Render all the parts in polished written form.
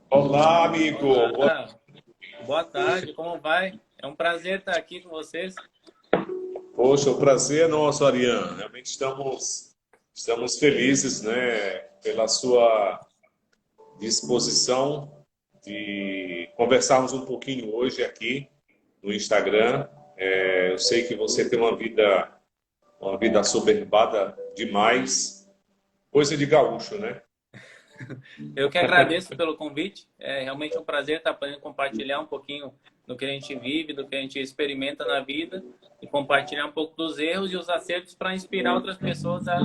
Olá, amigo. Olá, boa tarde, como vai? É um prazer estar aqui com vocês. Poxa, o prazer é nosso, Ariane. Realmente estamos felizes, né, pela sua disposição de conversarmos um pouquinho hoje aqui no Instagram. Eu sei que você tem uma vida assoberbada demais, coisa de gaúcho, né? Eu que agradeço pelo convite. É realmente um prazer estar podendo compartilhar um pouquinho do que a gente vive, do que a gente experimenta na vida e compartilhar um pouco dos erros e os acertos para inspirar outras pessoas a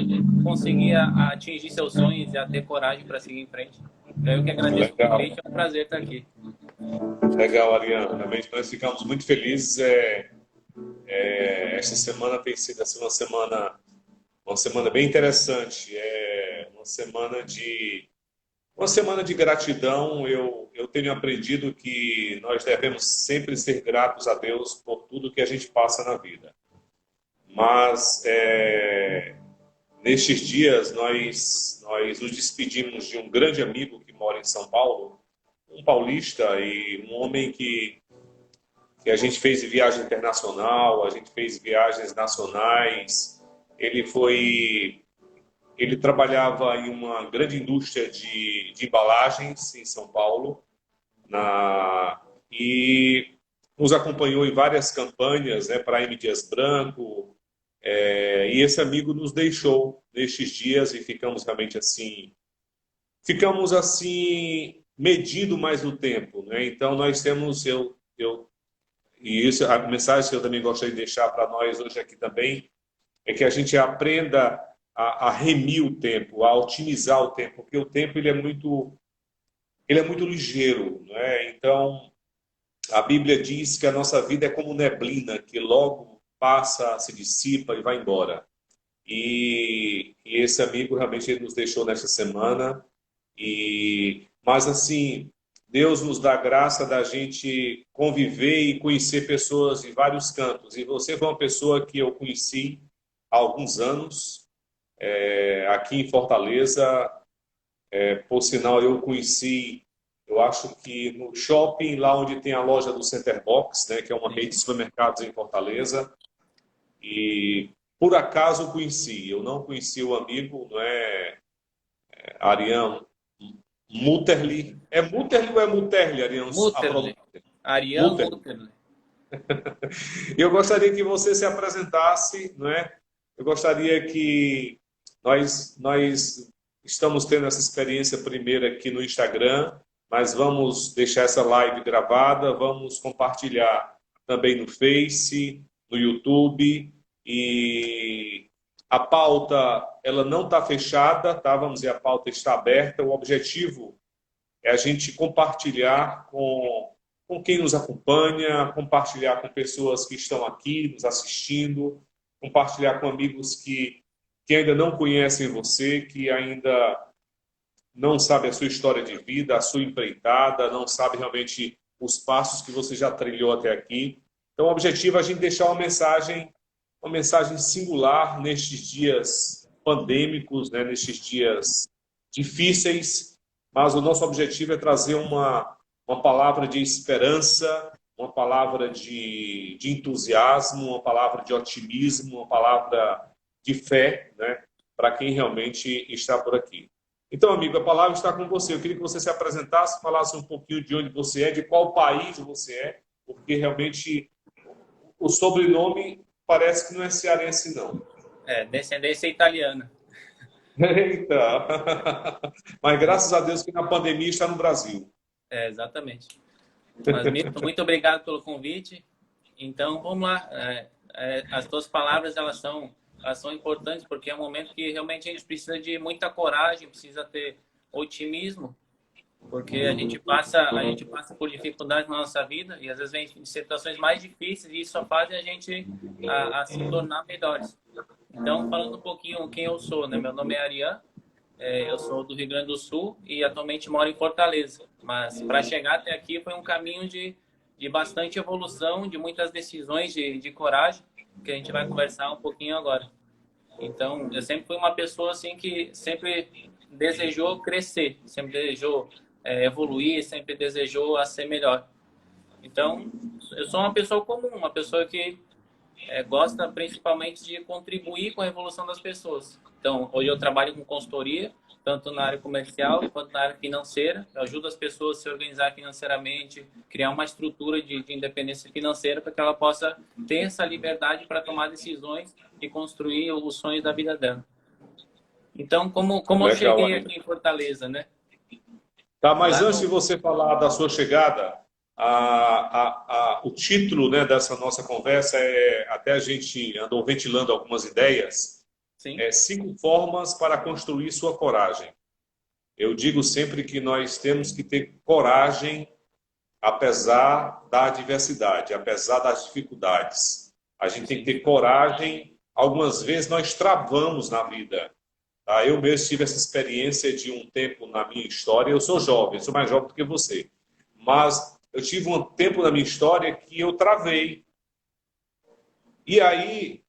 conseguir a atingir seus sonhos e a ter coragem para seguir em frente. Então, eu que agradeço o Legal, convite, é um prazer estar aqui. legal, Ariane. Realmente nós ficamos muito felizes. Esta semana tem sido assim, uma semana bem interessante, uma semana de gratidão. Eu tenho aprendido que nós devemos sempre ser gratos a Deus por tudo que a gente passa na vida. Mas nestes dias nós nos despedimos de um grande amigo que mora em São Paulo, um paulista e um homem que a gente fez viagem internacional, a gente fez viagens nacionais. Ele foi Ele trabalhava em uma grande indústria de embalagens em São Paulo e nos acompanhou em várias campanhas, né, para M. Dias Branco. E esse amigo nos deixou nestes dias e ficamos assim medindo mais o tempo, né? Então nós temos e isso a mensagem que eu também gostaria de deixar para nós hoje aqui também é que a gente aprenda a remir o tempo, a otimizar o tempo, porque o tempo ele é muito ligeiro, né? Então, a Bíblia diz que a nossa vida é como neblina, que logo passa, se dissipa e vai embora. E esse amigo realmente ele nos deixou nesta semana. Mas assim, Deus nos dá graça da gente conviver e conhecer pessoas de vários cantos. E você foi uma pessoa que eu conheci há alguns anos, aqui em Fortaleza. Por sinal, eu conheci, eu acho que no shopping, lá onde tem a loja do Center Box, né, que é uma rede de Sim. supermercados em Fortaleza. E por acaso eu conheci. Eu não conheci o amigo, não é Ariane Mutterli. É Mutterli ou é Mutterli, Ariane, a Mutterle, pronúncia? Ariane Mutterli. Mutterle. Eu gostaria que você se apresentasse, não é? Eu gostaria que nós estamos tendo essa experiência primeiro aqui no Instagram, mas vamos deixar essa live gravada, vamos compartilhar também no Face, no YouTube e a pauta ela não está fechada, tá? Vamos dizer, a pauta está aberta. O objetivo é a gente compartilhar com quem nos acompanha, compartilhar com pessoas que estão aqui nos assistindo, compartilhar com amigos que ainda não conhecem você, que ainda não sabem a sua história de vida, a sua empreitada, não sabem realmente os passos que você já trilhou até aqui. Então, o objetivo é a gente deixar uma mensagem singular nestes dias pandêmicos, né, nestes dias difíceis, mas o nosso objetivo é trazer uma palavra de esperança, uma palavra de entusiasmo, uma palavra de otimismo, uma palavra de fé, né, para quem realmente está por aqui. Então, amigo, a palavra está com você. Eu queria que você se apresentasse, falasse um pouquinho de onde você é, de qual país você é, porque realmente o sobrenome parece que não é cearense, não. É, descendência italiana. Eita! Mas graças a Deus que na pandemia está no Brasil. É, exatamente. Mas, Milton, muito obrigado pelo convite. Então, vamos lá. As tuas palavras, elas são importantes, porque é um momento que realmente a gente precisa de muita coragem, precisa ter otimismo, porque a gente passa por dificuldades na nossa vida e às vezes vem de situações mais difíceis e isso só faz a gente a se tornar melhores. Então, falando um pouquinho quem eu sou, né? Meu nome é Ariane, eu sou do Rio Grande do Sul e atualmente moro em Fortaleza. Mas para chegar até aqui foi um caminho de bastante evolução, de muitas decisões, de coragem, que a gente vai conversar um pouquinho agora. Então, eu sempre fui uma pessoa assim que sempre desejou crescer, sempre desejou evoluir, sempre desejou a ser melhor. Então, eu sou uma pessoa comum, uma pessoa que gosta principalmente de contribuir com a evolução das pessoas. Então, hoje eu trabalho com consultoria, tanto na área comercial quanto na área financeira. Eu ajudo as pessoas a se organizar financeiramente, criar uma estrutura de independência financeira para que ela possa ter essa liberdade para tomar decisões e construir os sonhos da vida dela. Então, como eu cheguei aqui em Fortaleza, né? Tá, mas antes de você falar da sua chegada, o título, né, dessa nossa conversa até a gente andou ventilando algumas ideias. Sim. 5 formas para construir sua coragem. Eu digo sempre que nós temos que ter coragem apesar da adversidade, apesar das dificuldades. A gente tem que ter coragem. Algumas vezes nós travamos na vida. Tá? Eu mesmo tive essa experiência de um tempo na minha história. Eu sou jovem, sou mais jovem do que você. Mas eu tive um tempo na minha história que eu travei. E aí,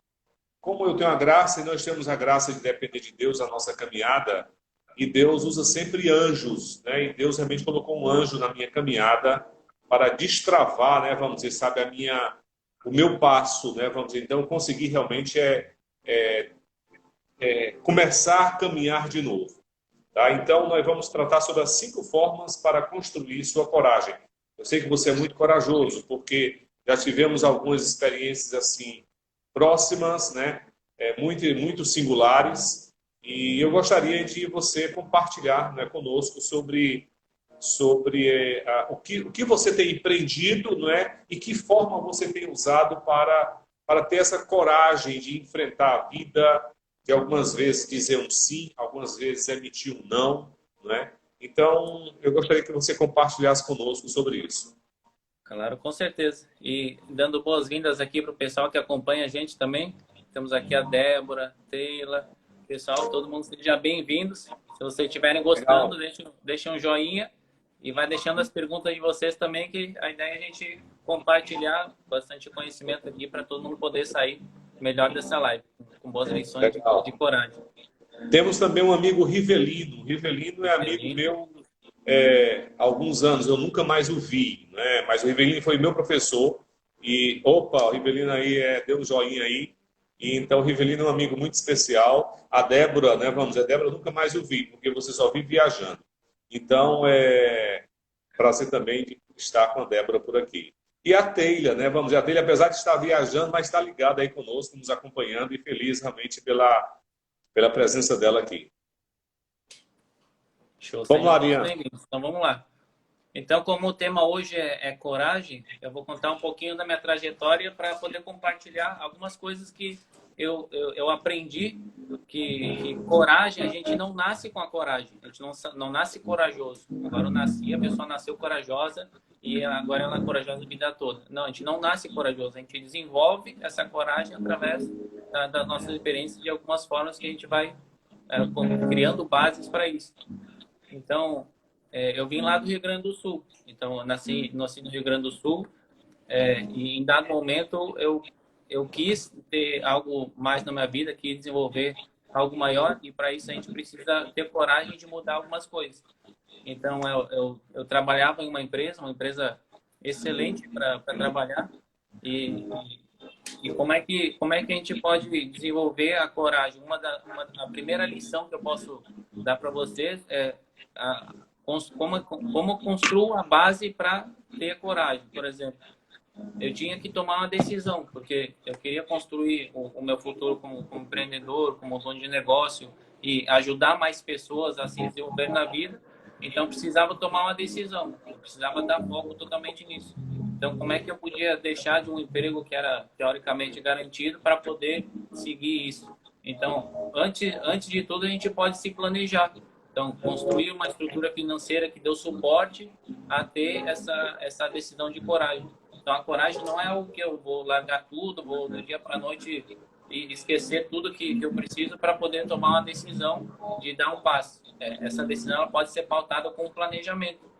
como eu tenho a graça, e nós temos a graça de depender de Deus na nossa caminhada, e Deus usa sempre anjos, né? E Deus realmente colocou um anjo na minha caminhada para destravar, né? Vamos dizer, sabe, o meu passo, né? Vamos dizer, então eu consegui realmente começar a caminhar de novo. Tá? Então, nós vamos tratar sobre as 5 formas para construir sua coragem. Eu sei que você é muito corajoso, porque já tivemos algumas experiências assim próximas, né? Muito singulares, e eu gostaria de você compartilhar, né, conosco sobre o que você tem empreendido, não é? E que forma você tem usado para ter essa coragem de enfrentar a vida, de algumas vezes dizer um sim, algumas vezes emitir um não, não é? Então, eu gostaria que você compartilhasse conosco sobre isso. Claro, com certeza. E dando boas-vindas aqui para o pessoal que acompanha a gente também. Temos aqui a Débora, Teila, pessoal, todo mundo seja bem-vindos. Se vocês estiverem gostando, deixem um joinha e vai deixando as perguntas de vocês também, que a ideia é a gente compartilhar bastante conhecimento aqui para todo mundo poder sair melhor dessa live, com boas lições de coragem. Temos também um amigo Rivelino. O Rivelino é amigo meu há alguns anos, eu nunca mais o vi, né? Mas o Rivelino foi meu professor. E, opa, o Rivelino aí deu um joinha aí. E, então, o Rivelino é um amigo muito especial. A Débora, né? Vamos dizer, a Débora eu nunca mais o vi, porque você só vive viajando. Então, é prazer também de estar com a Débora por aqui. E a Teila, né? Vamos dizer, a Teila, apesar de estar viajando, mas está ligada aí conosco, nos acompanhando, e feliz realmente pela presença dela aqui. Show. Vamos lá, Ariane. Então, vamos lá. Então, como o tema hoje é coragem, eu vou contar um pouquinho da minha trajetória para poder compartilhar algumas coisas que eu aprendi, que coragem, a gente não nasce com a coragem, a gente não nasce corajoso. Agora eu nasci, a pessoa nasceu corajosa e agora ela é corajosa a vida toda. Não, a gente não nasce corajoso, a gente desenvolve essa coragem através das nossas experiências, de algumas formas que a gente vai criando bases para isso. Então, eu vim lá do Rio Grande do Sul. Então, eu nasci no Rio Grande do Sul. E em dado momento, eu quis ter algo mais na minha vida, quis desenvolver algo maior. E para isso, a gente precisa ter coragem de mudar algumas coisas. Então, eu trabalhava em uma empresa excelente para trabalhar. E como é que a gente pode desenvolver a coragem? A primeira lição que eu posso dar para vocês é como construo a base para ter coragem. Por exemplo, eu tinha que tomar uma decisão, porque eu queria construir o meu futuro como empreendedor, como dono de negócio e ajudar mais pessoas a se desenvolver na vida. Então, precisava tomar uma decisão, eu precisava dar foco totalmente nisso. Então, como é que eu podia deixar de um emprego que era teoricamente garantido para poder seguir isso? Então, antes de tudo, a gente pode se planejar. Então, construir uma estrutura financeira que dê suporte a ter essa decisão de coragem. Então, a coragem não é algo que eu vou largar tudo, vou do dia para a noite e esquecer tudo que eu preciso para poder tomar uma decisão de dar um passo. Essa decisão ela pode ser pautada com planejamento.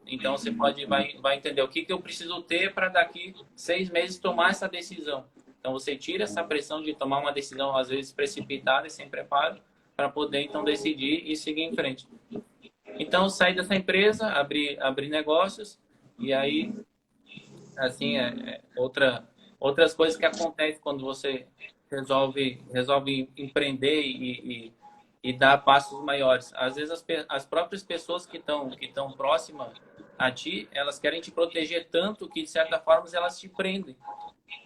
Então, você vai entender o que eu preciso ter para daqui 6 meses tomar essa decisão. Então, você tira essa pressão de tomar uma decisão, às vezes, precipitada e sem preparo, para poder, então, decidir e seguir em frente. Então, saí dessa empresa, abri negócios, e aí, assim, outras coisas que acontecem quando você resolve empreender e dar passos maiores. Às vezes, as próprias pessoas que estão próximas a ti, elas querem te proteger tanto que, de certa forma, elas te prendem.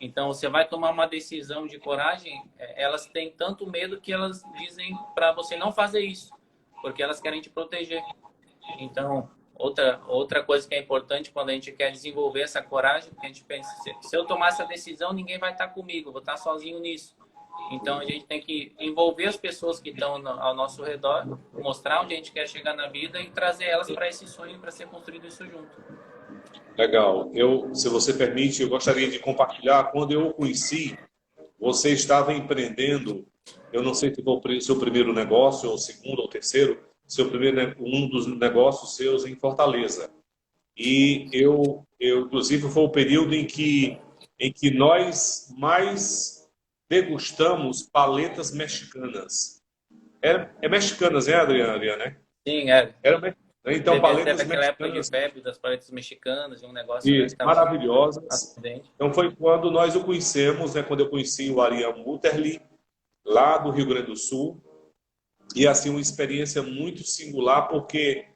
Então, você vai tomar uma decisão de coragem, elas têm tanto medo que elas dizem para você não fazer isso, porque elas querem te proteger. Então, outra coisa que é importante quando a gente quer desenvolver essa coragem, porque a gente pensa, se eu tomar essa decisão, ninguém vai estar comigo, eu vou estar sozinho nisso. Então, a gente tem que envolver as pessoas que estão ao nosso redor, mostrar onde a gente quer chegar na vida e trazer elas para esse sonho, para ser construído isso junto. Legal. Se você permite, eu gostaria de compartilhar. Quando eu o conheci, você estava empreendendo, eu não sei se foi o seu primeiro negócio, ou o segundo, ou o terceiro, um dos negócios seus em Fortaleza. E inclusive, foi o período em que nós mais degustamos paletas mexicanas. É mexicanas, né, Adriana? Né? Sim, Era mexicanas. Então, teve paletas aquela época de mexicanas febre das paletas mexicanas, e um negócio, né, que e estava maravilhosas. acidente. Então, foi quando nós o conhecemos, né, quando eu conheci o Ariel Mutterli, lá do Rio Grande do Sul. E, assim, uma experiência muito singular, porque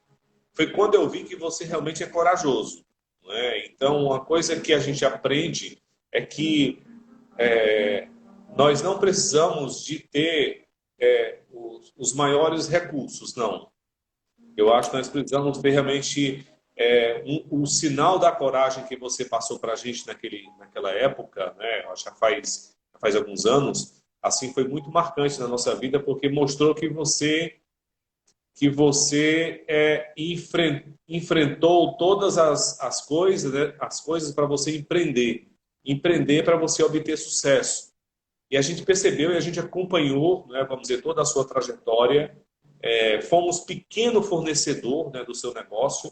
foi quando eu vi que você realmente é corajoso. Né? Então, uma coisa que a gente aprende é que nós não precisamos de ter os maiores recursos, não. Eu acho que nós precisamos ter realmente o sinal da coragem que você passou para a gente naquela época, né? Acho que já faz alguns anos, assim, foi muito marcante na nossa vida, porque mostrou que você enfrentou todas as coisas, né? As coisas para você empreender para você obter sucesso. E a gente percebeu e a gente acompanhou, né, vamos dizer, toda a sua trajetória. Fomos pequeno fornecedor, né, do seu negócio,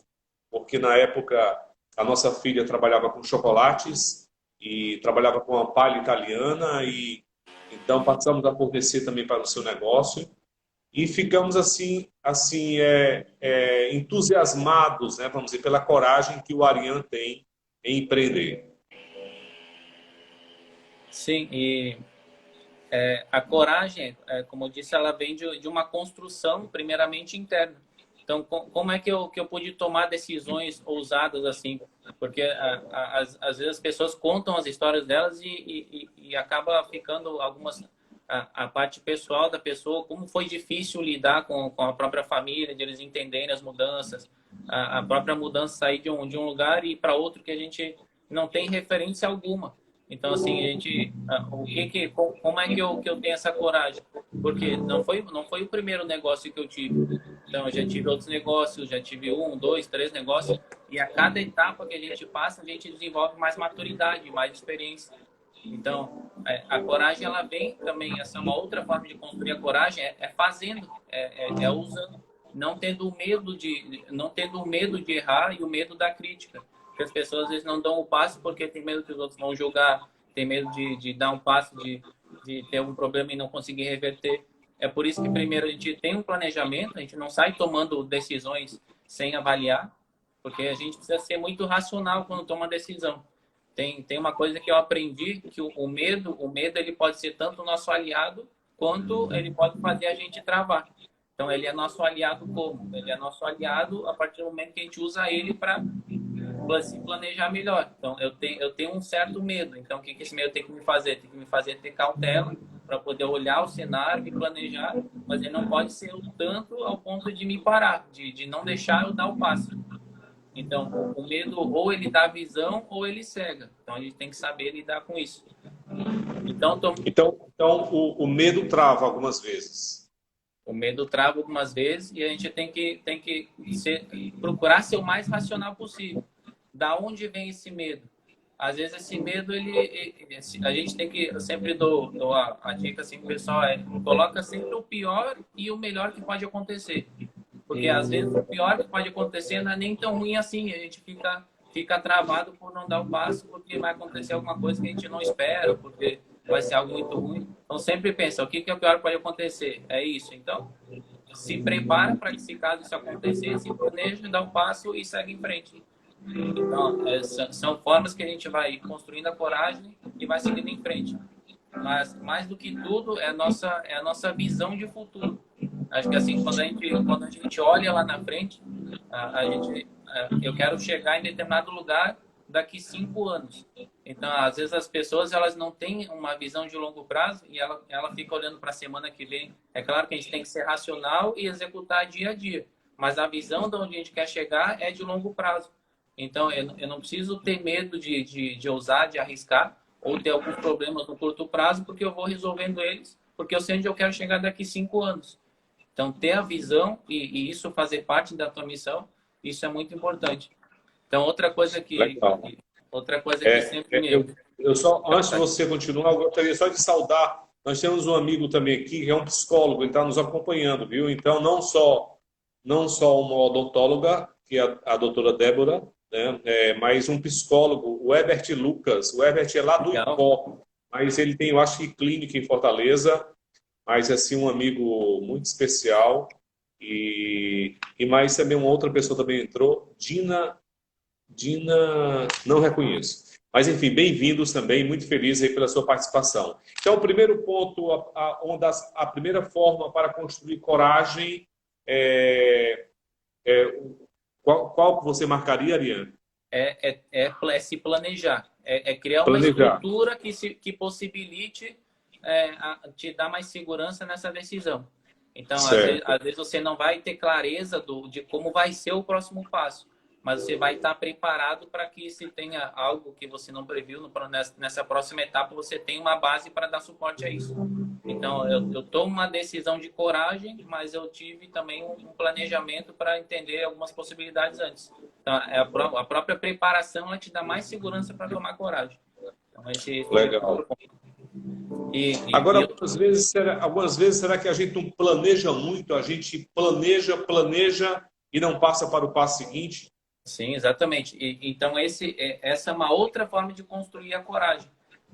porque na época a nossa filha trabalhava com chocolates e trabalhava com uma palha italiana, e então passamos a fornecer também para o seu negócio. E ficamos assim entusiasmados, né, vamos dizer, pela coragem que o Ariane tem em empreender. Sim, e a coragem, como eu disse, ela vem de uma construção primeiramente interna. Então, como é que eu pude tomar decisões ousadas assim? Porque às vezes as pessoas contam as histórias delas e acaba ficando algumas a parte pessoal da pessoa, como foi difícil lidar com a própria família, de eles entenderem as mudanças, a própria mudança, sair de um lugar e ir para outro que a gente não tem referência alguma. Então, assim, como é que eu tenho essa coragem? Porque não foi o primeiro negócio que eu tive. Então, eu já tive outros negócios, já tive 1, 2, 3 negócios, e a cada etapa que a gente passa, a gente desenvolve mais maturidade, mais experiência. Então, a coragem, ela vem também, essa é uma outra forma de construir a coragem, fazendo, usando, não tendo medo de errar e o medo da crítica. Porque as pessoas às vezes não dão o passo porque tem medo que os outros vão julgar, tem medo de dar um passo, de ter um problema e não conseguir reverter. É por isso que primeiro a gente tem um planejamento, a gente não sai tomando decisões sem avaliar, porque a gente precisa ser muito racional quando toma decisão. Tem uma coisa que eu aprendi, que o medo ele pode ser tanto nosso aliado, quanto ele pode fazer a gente travar. Então, ele é nosso aliado como? Ele é nosso aliado a partir do momento que a gente usa ele para se planejar melhor. Então, eu tenho um certo medo. Então, o que esse medo tem que me fazer? Tem que me fazer ter cautela para poder olhar o cenário, me planejar, mas ele não pode ser o tanto ao ponto de me parar, de não deixar eu dar o passo. Então, o medo ou ele dá visão ou ele cega. Então, a gente tem que saber lidar com isso. Então o medo trava algumas vezes. O medo trava algumas vezes e a gente tem que procurar ser o mais racional possível. Da onde vem esse medo? Às vezes esse medo, a gente tem que, eu sempre dou a dica assim, pessoal, coloca sempre o pior e o melhor que pode acontecer. Porque às vezes o pior que pode acontecer não é nem tão ruim assim, a gente fica travado por não dar o passo, porque vai acontecer alguma coisa que a gente não espera, porque vai ser algo muito ruim. Então sempre pensa, o que é o pior que pode acontecer? É isso. Então, se prepara para que, se caso isso acontecer, se planeja, dá um passo e segue em frente. Então, são formas que a gente vai construindo a coragem e vai seguindo em frente. Mas, mais do que tudo, é a nossa visão de futuro. Acho que assim, quando a gente olha lá na frente, eu quero chegar em determinado lugar daqui 5 anos. Então, às vezes as pessoas elas não têm uma visão de longo prazo e ela fica olhando para a semana que vem. É claro que a gente tem que ser racional e executar dia a dia, mas a visão de onde a gente quer chegar é de longo prazo. Então, eu não preciso ter medo de ousar, de arriscar ou ter alguns problemas no curto prazo, porque eu vou resolvendo eles, porque eu sei onde eu quero chegar daqui 5 anos. Então, ter a visão e isso fazer parte da tua missão, isso é muito importante. Então, outra coisa que sempre eu só, antes de você continuar, eu gostaria só de saudar. Nós temos um amigo também aqui, que é um psicólogo, ele está nos acompanhando, viu? Então, não só uma odontóloga, que é a doutora Débora, né? Mas um psicólogo, o Herbert Lucas. O Herbert é lá do Icó, mas ele tem, eu acho que, clínica em Fortaleza, mas assim, um amigo muito especial. E mais também uma outra pessoa também entrou, Dina, não reconheço. Mas, enfim, bem-vindos também, muito feliz aí pela sua participação. Então, o primeiro ponto, a primeira forma para construir coragem, qual você marcaria, Ariane? É se planejar, criar uma Planejar. estrutura que possibilite te dar mais segurança nessa decisão. Então, às vezes você não vai ter clareza de como vai ser o próximo passo, mas você vai estar preparado para que, se tenha algo que você não previu nessa próxima etapa, você tenha uma base para dar suporte a isso. Então, eu tomo uma decisão de coragem, mas eu tive também um planejamento para entender algumas possibilidades antes. Então, a própria preparação ela te dá mais segurança para tomar coragem. Então, legal. Agora, algumas vezes, será que a gente não planeja muito? A gente planeja e não passa para o passo seguinte? Sim, exatamente. Então, essa é uma outra forma de construir a coragem.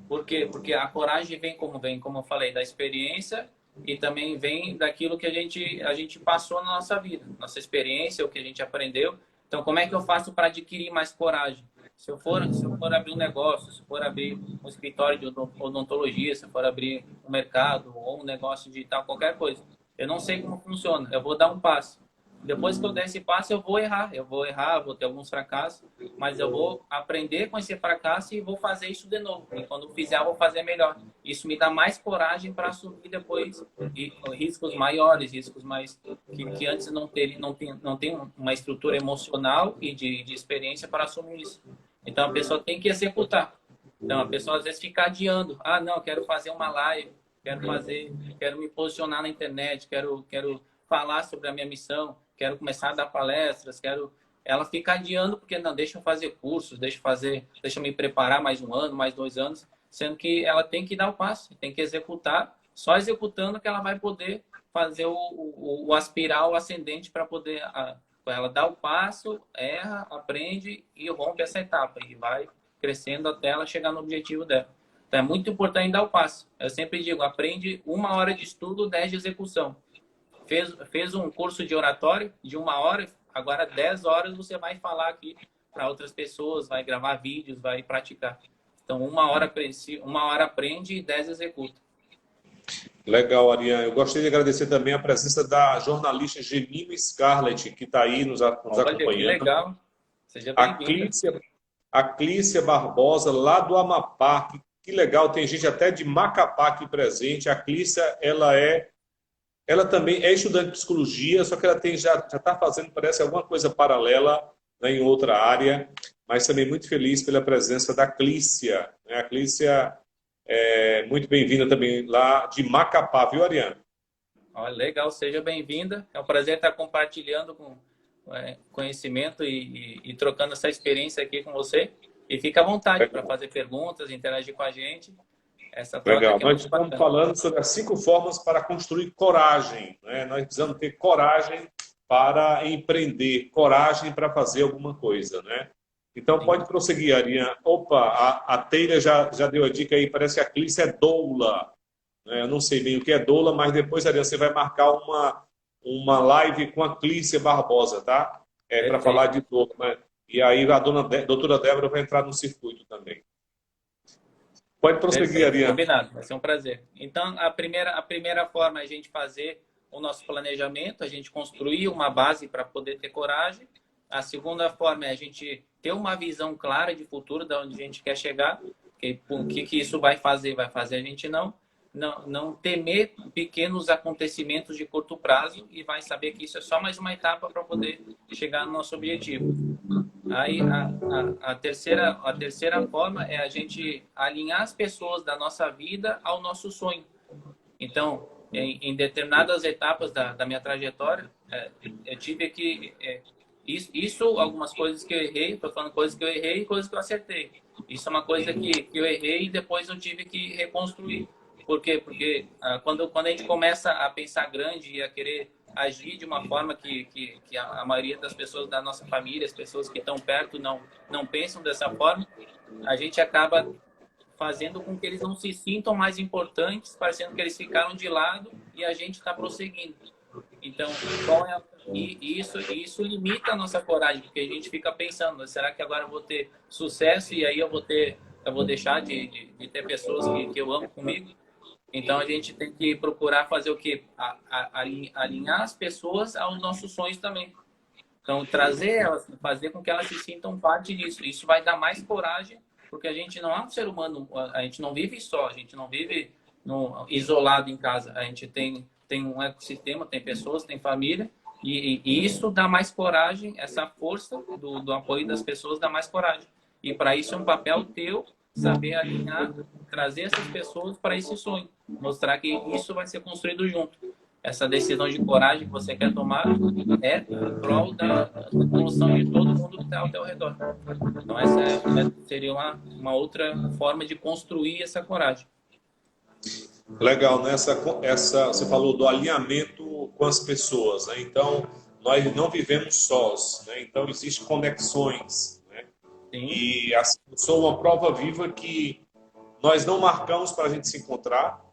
Por quê? Porque a coragem vem, como eu falei, da experiência e também vem daquilo que a gente passou na nossa vida, nossa experiência, o que a gente aprendeu. Então, como é que eu faço para adquirir mais coragem? Se eu for abrir um negócio, se eu for abrir um escritório de odontologia, se eu for abrir um mercado ou um negócio digital, qualquer coisa, eu não sei como funciona, eu vou dar um passo. Depois que eu der esse passo, eu vou errar, vou ter alguns fracassos, mas eu vou aprender com esse fracasso e vou fazer isso de novo. E quando fizer, eu vou fazer melhor. Isso me dá mais coragem para assumir depois riscos maiores, riscos mais que antes não tem uma estrutura emocional e de experiência para assumir isso. Então, a pessoa tem que executar. Então, a pessoa às vezes fica adiando. Ah, não, quero fazer uma live, quero me posicionar na internet, quero falar sobre a minha missão, quero começar a dar palestras, ela fica adiando porque não, deixa eu fazer cursos, deixa eu me preparar mais 1 ano, mais 2 anos, sendo que ela tem que dar o passo, tem que executar, só executando que ela vai poder fazer o aspirar, o ascendente para poder ela dar o passo, erra, aprende e rompe essa etapa e vai crescendo até ela chegar no objetivo dela. Então é muito importante dar o passo. Eu sempre digo, aprende 1 hora de estudo, 10 de execução. Fez um curso de oratório de 1 hora, agora 10 horas você vai falar aqui para outras pessoas, vai gravar vídeos, vai praticar. Então, 1 hora aprende e 10 executa. Legal, Ariane. Eu gostaria de agradecer também a presença da jornalista Gemima Scarlett, que está aí nos acompanhando. Que legal. Seja bem-vinda. A Clícia Barbosa, lá do Amapá. Que legal, tem gente até de Macapá aqui presente. A Clícia, ela também é estudante de psicologia, só que ela já está fazendo, parece, alguma coisa paralela, né, em outra área, mas também muito feliz pela presença da Clícia. Né? A Clícia é muito bem-vinda também lá de Macapá, viu, Ariane? Legal, seja bem-vinda. É um prazer estar compartilhando com conhecimento e trocando essa experiência aqui com você. E fica à vontade para fazer perguntas, interagir com a gente. Essa troca legal. Aqui é nós estamos falando sobre as 5 formas para construir coragem. Né? Nós precisamos ter coragem para empreender, coragem para fazer alguma coisa. Né? Então, sim, pode prosseguir, Ariane. Opa, a Teira já deu a dica aí, parece que a Clícia é doula. Né? Eu não sei bem o que é doula, mas depois, Ariane, você vai marcar uma live com a Clícia Barbosa, tá? Para Perfeito. falar de dor, né? E aí a doutora Débora vai entrar no circuito também. Pode prosseguir, Perfeito, Ariane. combinado, vai ser um prazer. Então, a primeira forma é a gente fazer o nosso planejamento, a gente construir uma base para poder ter coragem. A segunda forma é a gente ter uma visão clara de futuro, de onde a gente quer chegar, o que isso vai fazer a gente não temer pequenos acontecimentos de curto prazo e vai saber que isso é só mais uma etapa para poder chegar no nosso objetivo. Aí a terceira forma é a gente alinhar as pessoas da nossa vida ao nosso sonho. Então, em determinadas etapas da minha trajetória, eu tive que isso, algumas coisas que eu errei, estou falando coisas que eu errei e coisas que eu acertei. Isso é uma coisa que eu errei e depois eu tive que reconstruir. Por quê? Porque quando a gente começa a pensar grande e a querer agir de uma forma que a maioria das pessoas da nossa família, as pessoas que estão perto, não pensam dessa forma, a gente acaba fazendo com que eles não se sintam mais importantes, parecendo que eles ficaram de lado e a gente está prosseguindo. Então, isso limita a nossa coragem, porque a gente fica pensando, será que agora eu vou ter sucesso e aí eu vou deixar de ter pessoas que eu amo comigo? Então, a gente tem que procurar fazer o quê? Alinhar as pessoas aos nossos sonhos também. Então, trazer elas, fazer com que elas se sintam parte disso. Isso vai dar mais coragem, porque a gente não é um ser humano, a gente não vive só, a gente não vive isolado em casa. A gente tem um ecossistema, tem pessoas, tem família, e isso dá mais coragem, essa força do apoio das pessoas dá mais coragem. E para isso é um papel teu saber alinhar, trazer essas pessoas para esse sonho, mostrar que isso vai ser construído junto. Essa decisão de coragem que você quer tomar é em prol da evolução de todo mundo que está ao teu redor. Então essa seria uma outra forma de construir essa coragem. Legal, né? Você falou do alinhamento com as pessoas, né? Então, nós não vivemos sós, né? Então, existem conexões, né? Sim. E assim, eu sou uma prova viva que nós não marcamos para a gente se encontrar.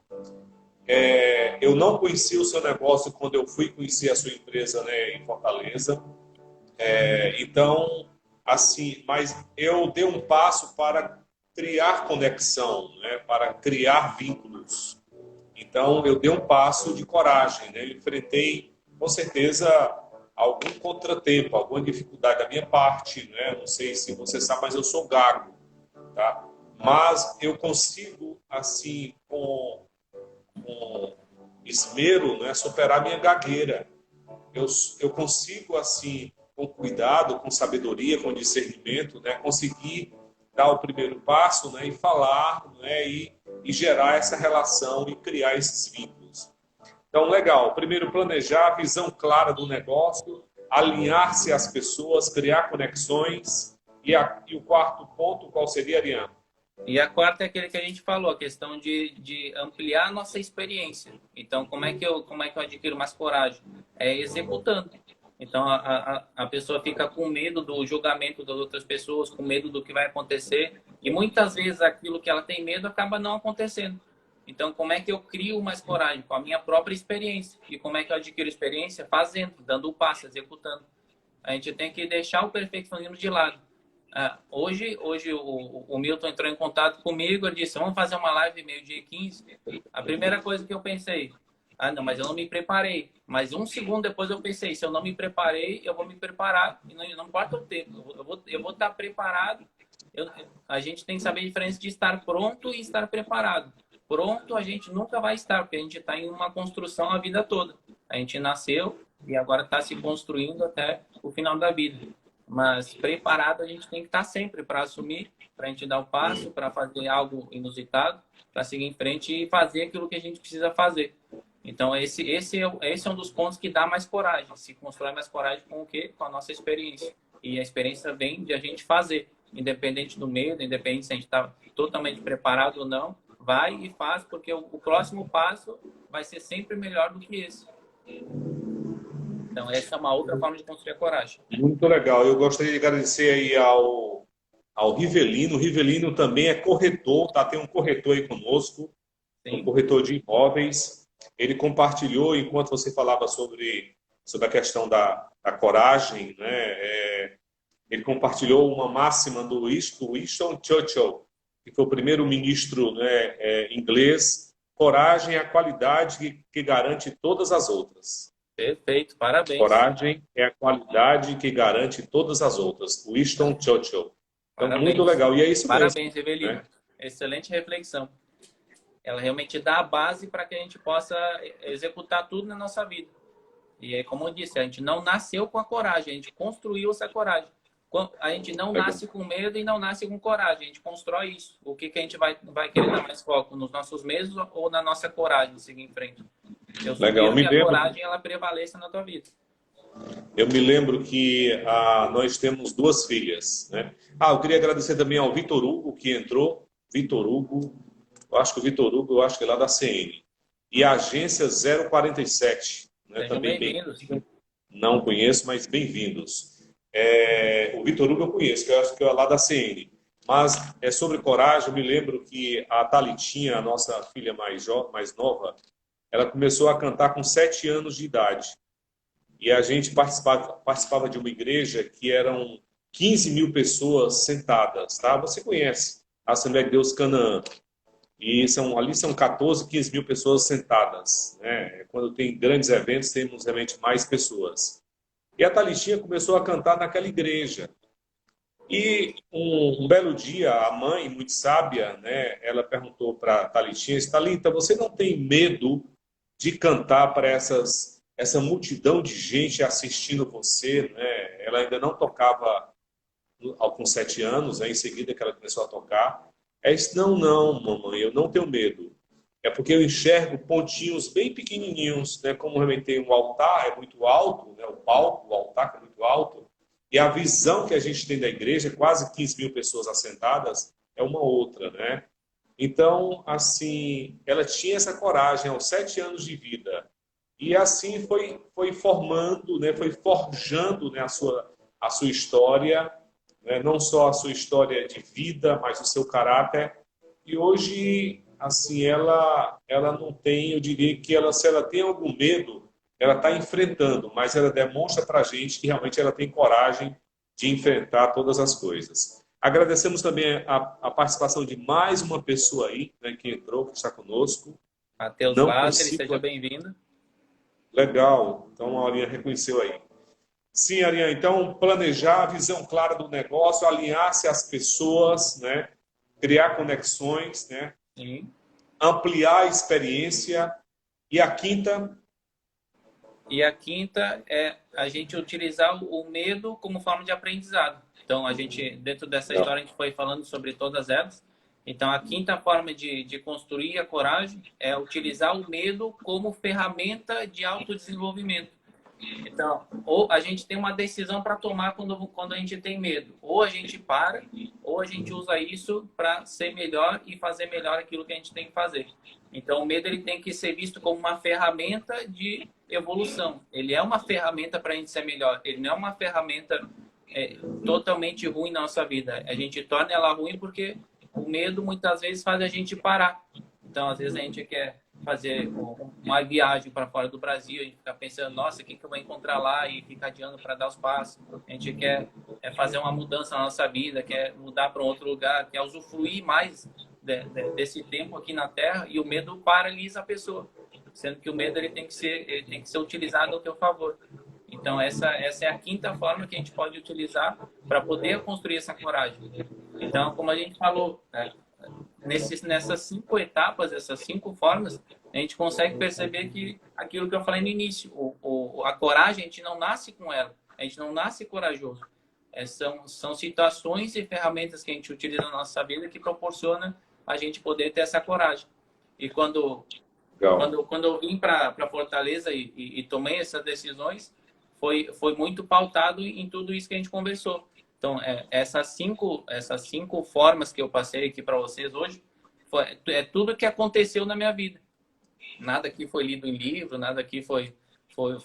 Eu não conheci o seu negócio quando eu fui conhecer a sua empresa, né, em Fortaleza. Então, assim, mas eu dei um passo para criar conexão, né, para criar vínculos. Então, eu dei um passo de coragem, né? Eu enfrentei, com certeza, algum contratempo, alguma dificuldade da minha parte, né? Não sei se você sabe, mas eu sou gago, tá? Mas eu consigo, assim, com esmero, né, superar minha gagueira. Eu consigo, assim, com cuidado, com sabedoria, com discernimento, né, conseguir dar o primeiro passo, né, e falar, né, e gerar essa relação e criar esses vínculos. Então, legal. Primeiro, planejar, visão clara do negócio, alinhar-se às pessoas, criar conexões. E o quarto ponto, qual seria, Ariane? E a quarta é aquele que a gente falou, a questão de ampliar a nossa experiência. Então, como é que eu adquiro mais coragem? É executando. Então, a pessoa fica com medo do julgamento das outras pessoas, com medo do que vai acontecer. E muitas vezes aquilo que ela tem medo acaba não acontecendo. Então, como é que eu crio mais coragem? Com a minha própria experiência. E como é que eu adquiro experiência? Fazendo, dando o passo, executando. A gente tem que deixar o perfeccionismo de lado. Hoje o Milton entrou em contato comigo, ele disse, vamos fazer uma live meio-dia e 15. A primeira coisa que eu pensei, não, mas eu não me preparei. Mas um segundo depois eu pensei, se eu não me preparei, eu vou me preparar. E não importa o tempo, eu vou estar preparado. A gente tem que saber a diferença de estar pronto e estar preparado. Pronto a gente nunca vai estar, porque a gente está em uma construção a vida toda. A gente nasceu e agora está se construindo até o final da vida. Mas preparado a gente tem que estar sempre para assumir, para a gente dar o passo, para fazer algo inusitado, para seguir em frente e fazer aquilo que a gente precisa fazer. Então, esse é um dos pontos que dá mais coragem. Se constrói mais coragem com o quê? Com a nossa experiência. E a experiência vem de a gente fazer. Independente do medo, independente se a gente está totalmente preparado ou não, vai e faz, porque o próximo passo vai ser sempre melhor do que esse. Então, essa é uma outra forma de construir a coragem. Muito legal. Eu gostaria de agradecer aí ao Rivelino. O Rivelino também é corretor, tá? Tem um corretor aí conosco, Sim. um corretor de imóveis. Ele compartilhou, enquanto você falava sobre sobre a questão da coragem, né? Ele compartilhou uma máxima do Winston Churchill, que foi o primeiro-ministro, né, inglês: coragem é a qualidade que garante todas as outras. Perfeito, parabéns. Coragem é a qualidade que garante todas as outras. Winston Churchill. Então, Parabéns. muito legal. E é isso mesmo. Parabéns, Evelino. Né? Excelente reflexão. Ela realmente dá a base para que a gente possa executar tudo na nossa vida. E é como eu disse, a gente não nasceu com a coragem, a gente construiu essa coragem. A gente não nasce com medo e não nasce com coragem, a gente constrói isso. O que a gente vai querer dar mais foco? Nos nossos medos ou na nossa coragem de seguir em frente? Eu sugiro que a coragem ela prevaleça na tua vida. Eu me lembro que nós temos 2 filhas. Né? Eu queria agradecer também ao Vitor Hugo, que entrou. Vitor Hugo, eu acho que é lá da CN. E a agência 047. Né? Também bem-vindos. Não conheço, mas bem-vindos. O Vitor Hugo eu conheço, que eu acho que é lá da CN. Mas sobre coragem, eu me lembro que a Thalitinha, a nossa filha mais nova, ela começou a cantar com 7 anos de idade. E a gente participava de uma igreja que eram 15 mil pessoas sentadas. Tá? Você conhece a Assembleia de Deus Canaã. E ali são 14, 15 mil pessoas sentadas. Né? Quando tem grandes eventos, temos realmente mais pessoas. E a Thalitinha começou a cantar naquela igreja. E um belo dia, a mãe, muito sábia, né, ela perguntou para a Thalitinha: Thalita, você não tem medo de cantar para essa multidão de gente assistindo você? Né? Ela ainda não tocava com 7 anos, né, em seguida que ela começou a tocar. Ela disse: não, mamãe, eu não tenho medo. É porque eu enxergo pontinhos bem pequenininhos, né? Como realmente tem um altar, é muito alto, né? O palco, o altar é muito alto, e a visão que a gente tem da igreja, quase 15 mil pessoas assentadas, é uma outra, né? Então, assim, ela tinha essa coragem aos 7 anos de vida, e assim foi formando, né? Foi forjando, né? a sua história, né? Não só a sua história de vida, mas o seu caráter. E hoje, assim, ela não tem, eu diria que se ela tem algum medo, ela está enfrentando, mas ela demonstra para a gente que realmente ela tem coragem de enfrentar todas as coisas. Agradecemos também a participação de mais uma pessoa aí, né, que entrou, que está conosco. Matheus Lázaro, seja bem-vindo. Legal, então a Aurinha reconheceu aí. Sim, Aurinha, então planejar a visão clara do negócio, alinhar-se às pessoas, né? Criar conexões, né? Sim. Ampliar a experiência. E a quinta? E a quinta é a gente utilizar o medo como forma de aprendizado. Então, a gente, dentro dessa história, a gente foi falando sobre todas elas. Então, a quinta forma de construir a coragem é utilizar o medo como ferramenta de autodesenvolvimento. Então, ou a gente tem uma decisão para tomar quando a gente tem medo. Ou a gente para, ou a gente usa isso para ser melhor e fazer melhor aquilo que a gente tem que fazer. Então, o medo ele tem que ser visto como uma ferramenta de evolução. Ele é uma ferramenta para a gente ser melhor. Ele não é uma ferramenta totalmente ruim na nossa vida. A gente torna ela ruim porque o medo muitas vezes faz a gente parar. Então, às vezes a gente quer fazer uma viagem para fora do Brasil, a gente fica pensando, nossa, o que eu vou encontrar lá, e fica adiando para dar os passos. A gente quer fazer uma mudança na nossa vida, quer mudar para um outro lugar, quer usufruir mais desse tempo aqui na Terra, e o medo paralisa a pessoa, sendo que o medo ele tem que ser utilizado ao teu favor. Então, essa é a quinta forma que a gente pode utilizar para poder construir essa coragem. Então, como a gente falou, nessas 5 etapas, essas 5 formas, a gente consegue perceber que aquilo que eu falei no início, a coragem, a gente não nasce com ela, a gente não nasce corajoso. São situações e ferramentas que a gente utiliza na nossa vida que proporciona a gente poder ter essa coragem. E quando eu vim para Fortaleza e tomei essas decisões, foi muito pautado em tudo isso que a gente conversou. Então, essas cinco formas que eu passei aqui para vocês hoje, é tudo que aconteceu na minha vida. Nada aqui foi lido em livro, nada aqui foi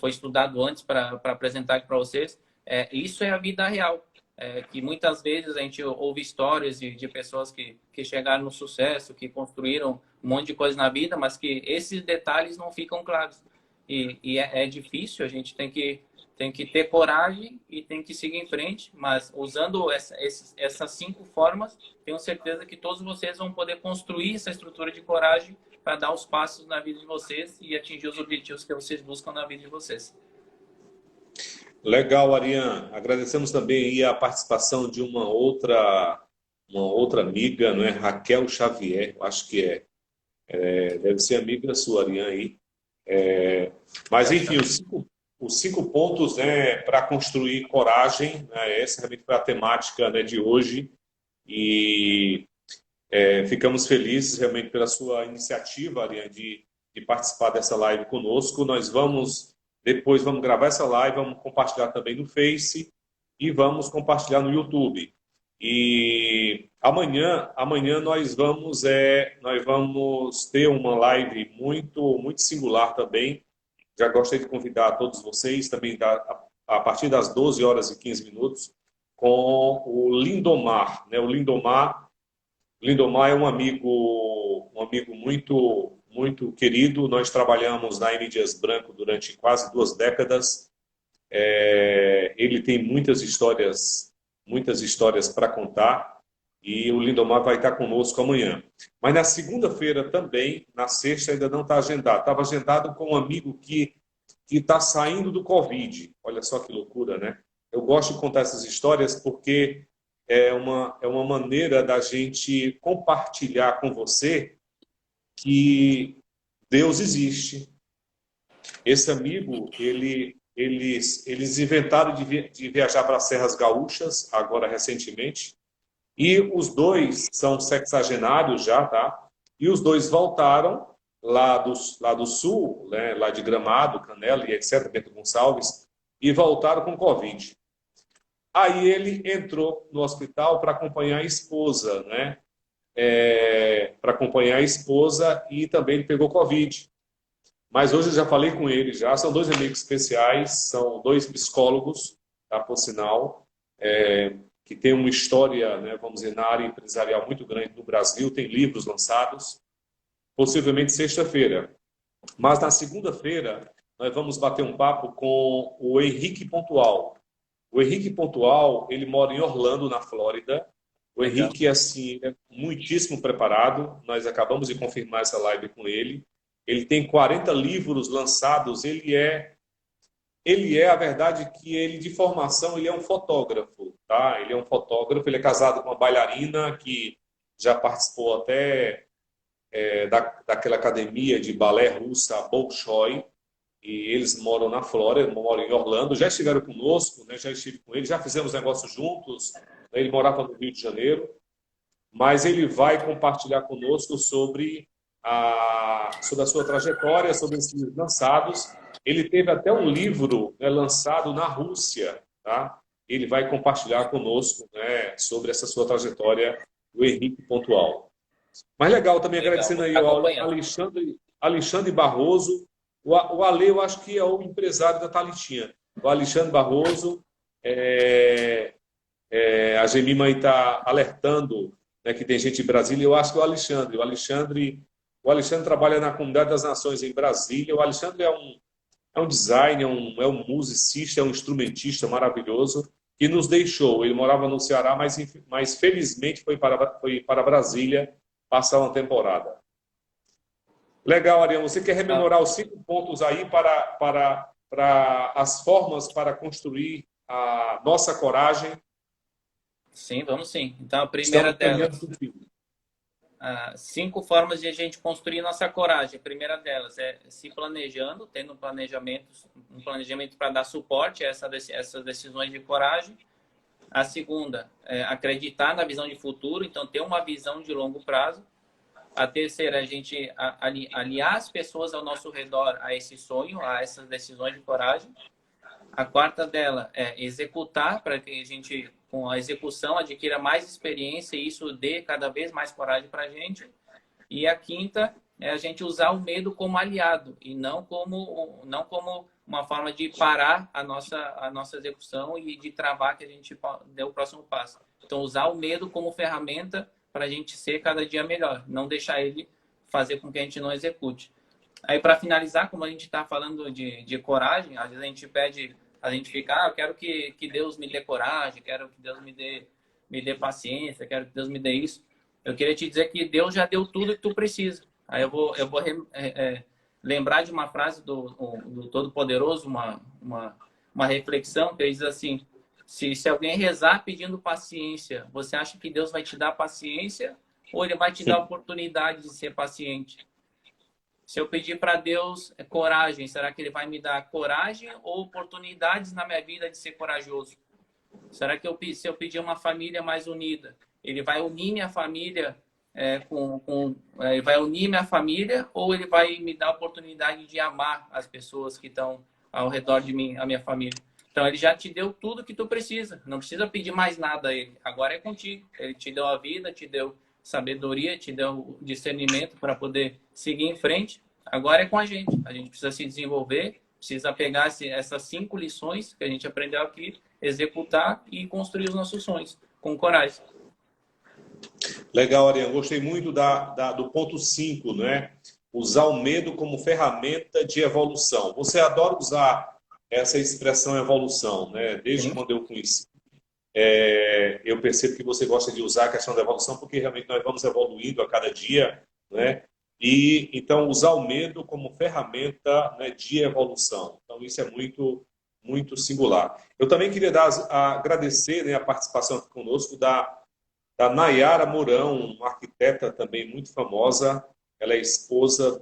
estudado antes para apresentar aqui para vocês. Isso é a vida real. Que muitas vezes a gente ouve histórias de pessoas que chegaram no sucesso, que construíram um monte de coisa na vida, mas que esses detalhes não ficam claros. é difícil, a gente tem que ter coragem e tem que seguir em frente, mas usando essas 5 formas, tenho certeza que todos vocês vão poder construir essa estrutura de coragem para dar os passos na vida de vocês e atingir os objetivos que vocês buscam na vida de vocês. Legal, Ariane. Agradecemos também aí a participação de uma outra amiga, não é? Raquel Xavier, acho que deve ser amiga sua, Ariane, aí. Mas, enfim, os 5 pontos, né, para construir coragem, né, essa realmente foi a temática, né, de hoje. E ficamos felizes realmente pela sua iniciativa, Ariane, de participar dessa live conosco. Depois vamos gravar essa live, vamos compartilhar também no Face e vamos compartilhar no YouTube. E amanhã nós vamos ter uma live muito singular também. Já gostaria de convidar todos vocês também a partir das 12h15 com o Lindomar, né? O Lindomar é um amigo muito querido. Nós trabalhamos na M. Dias Branco durante quase 2 décadas. Ele tem muitas histórias para contar, e o Lindomar vai estar conosco amanhã. Mas na segunda-feira também, na sexta ainda não está agendado. Estava agendado com um amigo que está saindo do Covid. Olha só que loucura, né? Eu gosto de contar essas histórias porque é uma maneira da gente compartilhar com você que Deus existe. Esse amigo, eles inventaram de viajar para as Serras Gaúchas, agora recentemente, e os dois são sexagenários já, tá? E os dois voltaram lá do sul, né? Lá de Gramado, Canela e etc., Bento Gonçalves, e voltaram com Covid. Aí ele entrou no hospital para acompanhar a esposa, né? Para acompanhar a esposa, e também ele pegou Covid. Mas hoje eu já falei com ele, são 2 amigos especiais, são 2 psicólogos, tá, por sinal, que tem uma história, né, vamos dizer, na área empresarial muito grande no Brasil, tem livros lançados, possivelmente sexta-feira. Mas na segunda-feira nós vamos bater um papo com o Henrique Pontual. O Henrique Pontual, ele mora em Orlando, na Flórida. O Henrique, assim, é muitíssimo preparado. Nós acabamos de confirmar essa live com ele. Ele tem 40 livros lançados. Ele é a verdade que ele, de formação, ele é um fotógrafo, tá? Ele é um fotógrafo, ele é casado com uma bailarina que já participou até daquela academia de balé russa, Bolshoi. E eles moram na Flórida, moram em Orlando, já estiveram conosco, né? Já estive com ele, já fizemos negócios juntos, né? Ele morava no Rio de Janeiro, mas ele vai compartilhar conosco sobre a sua trajetória, sobre os livros lançados. Ele teve até um livro, né, lançado na Rússia, tá? Ele vai compartilhar conosco, né, sobre essa sua trajetória, o Henrique Pontual. Mas legal, também agradecendo aí ao Alexandre Barroso. O Ale, eu acho que é o empresário da Thalitinha. O Alexandre Barroso, a Gemima aí está alertando, né, que tem gente em Brasília. Eu acho que o Alexandre trabalha na Comunidade das Nações em Brasília. O Alexandre é um designer, é um musicista, é um instrumentista maravilhoso que nos deixou. Ele morava no Ceará, mas felizmente foi para Brasília passar uma temporada. Legal, Ariane. Você quer rememorar os 5 pontos aí para as formas para construir a nossa coragem? Sim, vamos sim. Então, a primeira delas, 5 formas de a gente construir nossa coragem. A primeira delas é se planejando, tendo um planejamento para dar suporte a essas decisões de coragem. A segunda é acreditar na visão de futuro, então ter uma visão de longo prazo. A terceira é a gente aliar as pessoas ao nosso redor a esse sonho, a essas decisões de coragem. A quarta dela é executar, para que a gente, com a execução, adquira mais experiência e isso dê cada vez mais coragem para a gente. E a quinta é a gente usar o medo como aliado e não como uma forma de parar a nossa execução e de travar que a gente dê o próximo passo. Então, usar o medo como ferramenta para a gente ser cada dia melhor, não deixar ele fazer com que a gente não execute. Aí, para finalizar, como a gente está falando de coragem, às vezes a gente pede, a gente fica, eu quero que Deus me dê coragem, quero que Deus me dê paciência, quero que Deus me dê isso. Eu queria te dizer que Deus já deu tudo que tu precisa. Aí lembrar de uma frase do Todo-Poderoso, uma reflexão que ele diz assim: se alguém rezar pedindo paciência, você acha que Deus vai te dar paciência ou ele vai te dar a oportunidade de ser paciente? Se eu pedir para Deus coragem, será que ele vai me dar coragem ou oportunidades na minha vida de ser corajoso? Será que se eu pedir uma família mais unida, ele vai unir minha família ele vai unir minha família ou ele vai me dar a oportunidade de amar as pessoas que estão ao redor de mim, a minha família? Então, ele já te deu tudo que tu precisa. Não precisa pedir mais nada a ele. Agora é contigo. Ele te deu a vida, te deu sabedoria, te deu discernimento para poder seguir em frente. Agora é com a gente. A gente precisa se desenvolver, precisa pegar essas 5 lições que a gente aprendeu aqui, executar e construir os nossos sonhos com coragem. Legal, Ariane. Gostei muito do ponto 5, né? Usar o medo como ferramenta de evolução. Você adora usar essa expressão evolução, né? Desde Sim. quando eu conheci. Eu percebo que você gosta de usar a questão da evolução porque realmente nós vamos evoluindo a cada dia, né? E então usar o medo como ferramenta, né, de evolução. Então isso é muito singular. Eu também queria agradecer, né, a participação aqui conosco da Nayara Mourão, uma arquiteta também muito famosa. Ela é esposa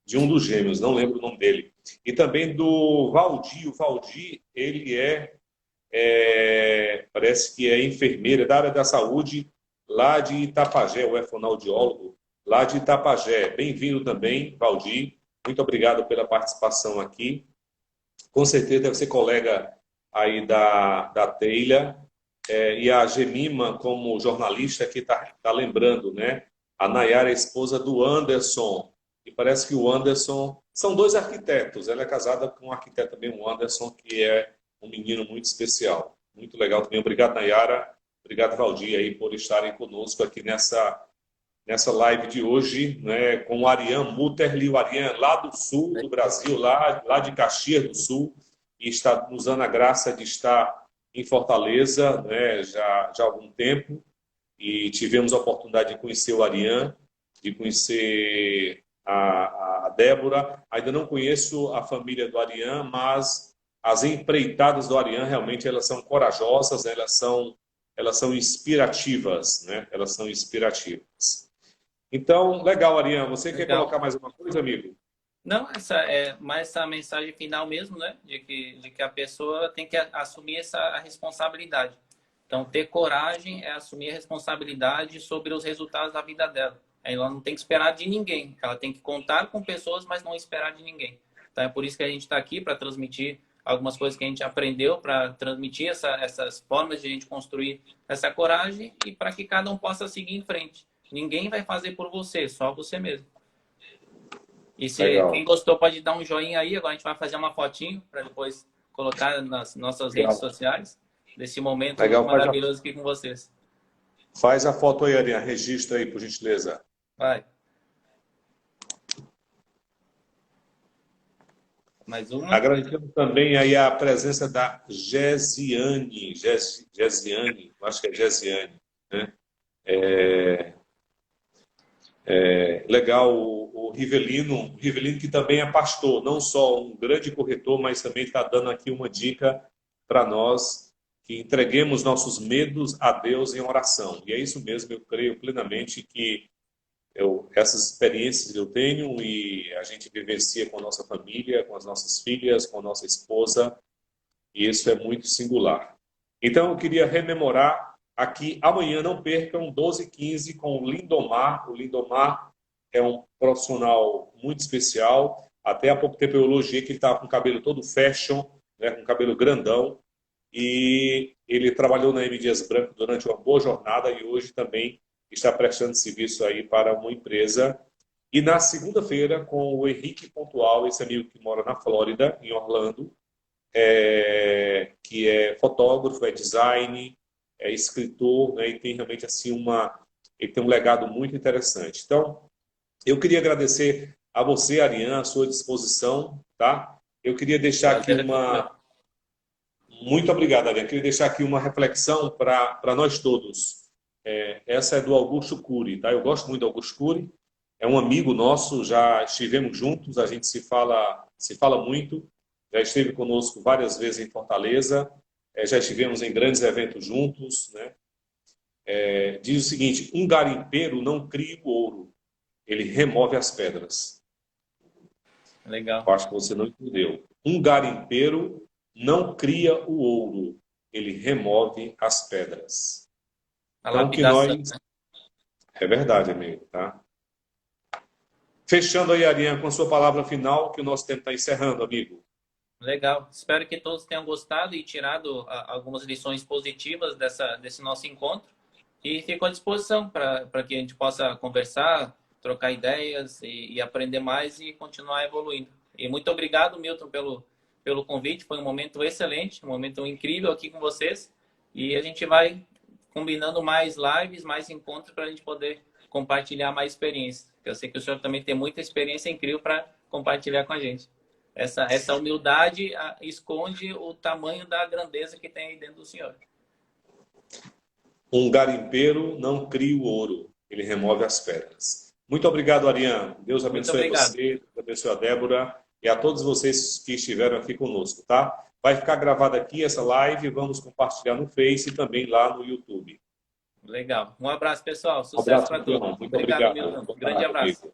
de um dos gêmeos, não lembro o nome dele. E também do Valdir. O Valdir, ele parece que é enfermeira da área da saúde lá de Itapajé, ou é fonoaudiólogo lá de Itapajé. Bem-vindo também, Valdir. Muito obrigado pela participação aqui. Com certeza deve ser colega aí da Teila. E a Gemima, como jornalista, que tá lembrando, né? A Nayara é esposa do Anderson. E parece que o Anderson... São 2 arquitetos. Ela é casada com um arquiteto também, o Anderson, que é um menino muito especial. Muito legal também. Obrigado, Nayara. Obrigado, Valdir, aí, por estarem conosco aqui nessa live de hoje, né, com o Ariane Mutterli, o Ariane lá do sul do Brasil, lá de Caxias do Sul, e está nos dando a graça de estar em Fortaleza, né, já há algum tempo, e tivemos a oportunidade de conhecer o Ariane, de conhecer a Débora. Ainda não conheço a família do Ariane, mas as empreitadas do Ariane realmente elas são corajosas, né, elas são inspirativas, né? Elas são inspirativas. Então, legal, Ariane. Você quer colocar mais uma coisa, amigo? Não, essa é mais essa mensagem final mesmo, né? De que a pessoa tem que assumir essa responsabilidade. Então, ter coragem é assumir a responsabilidade sobre os resultados da vida dela. Ela não tem que esperar de ninguém. Ela tem que contar com pessoas, mas não esperar de ninguém. Então, é por isso que a gente está aqui, para transmitir algumas coisas que a gente aprendeu, para transmitir essas formas de a gente construir essa coragem e para que cada um possa seguir em frente. Ninguém vai fazer por você, só você mesmo. E se quem gostou pode dar um joinha aí. Agora a gente vai fazer uma fotinho para depois colocar nas nossas redes sociais desse momento maravilhoso aqui com vocês. Faz a foto aí, Ariane. Registra aí, por gentileza. Vai. Mais uma. Agradecemos também aí a presença da Gesiane. Gesiane, acho que é Gesiane, né? Legal, o Rivelino que também é pastor, não só um grande corretor, mas também está dando aqui uma dica para nós, que entreguemos nossos medos a Deus em oração. E é isso mesmo, eu creio plenamente que essas experiências que eu tenho e a gente vivencia com a nossa família, com as nossas filhas, com a nossa esposa, e isso é muito singular. Então, eu queria rememorar aqui, amanhã, não percam, 12h15 com o Lindomar. O Lindomar é um profissional muito especial. Até há pouco tempo eu elogiei que ele estava com o cabelo todo fashion, né, com o cabelo grandão. E ele trabalhou na M. Dias Branco durante uma boa jornada e hoje também está prestando serviço aí para uma empresa. E na segunda-feira, com o Henrique Pontual, esse amigo que mora na Flórida, em Orlando, que é fotógrafo, é design, é escritor, né, e tem realmente assim ele tem um legado muito interessante. Então, eu queria agradecer A você, Ariane, à sua disposição, tá? Eu queria deixar aqui uma... Muito obrigado, Ariane. Eu queria deixar aqui uma reflexão para nós todos. Essa é do Augusto Cury, tá? Eu gosto muito do Augusto Cury. É um amigo nosso, já estivemos juntos, a gente se fala muito. Já esteve conosco várias vezes em Fortaleza. Já estivemos em grandes eventos juntos, né? Diz o seguinte: um garimpeiro não cria o ouro, ele remove as pedras. Legal. Eu acho que você não entendeu. Um garimpeiro não cria o ouro, ele remove as pedras. Então, que nós... É verdade, amigo, tá? Fechando aí, Ariane, com a sua palavra final, que o nosso tempo está encerrando, amigo. Legal. Espero que todos tenham gostado e tirado algumas lições positivas desse nosso encontro. E fico à disposição para que a gente possa conversar, trocar ideias e aprender mais e continuar evoluindo. E muito obrigado, Milton, pelo convite. Foi um momento excelente, um momento incrível aqui com vocês. E a gente vai combinando mais lives, mais encontros para a gente poder compartilhar mais experiências. Eu sei que o senhor também tem muita experiência incrível para compartilhar com a gente. Essa humildade esconde o tamanho da grandeza que tem aí dentro do senhor. Um garimpeiro não cria o ouro, ele remove as pedras. Muito obrigado, Ariane. Deus abençoe você, Deus abençoe a Débora e a todos vocês que estiveram aqui conosco, tá? Vai ficar gravada aqui essa live, vamos compartilhar no Face e também lá no YouTube. Legal. Um abraço, pessoal. Sucesso para todos. Muito obrigado. Milton. Grande abraço.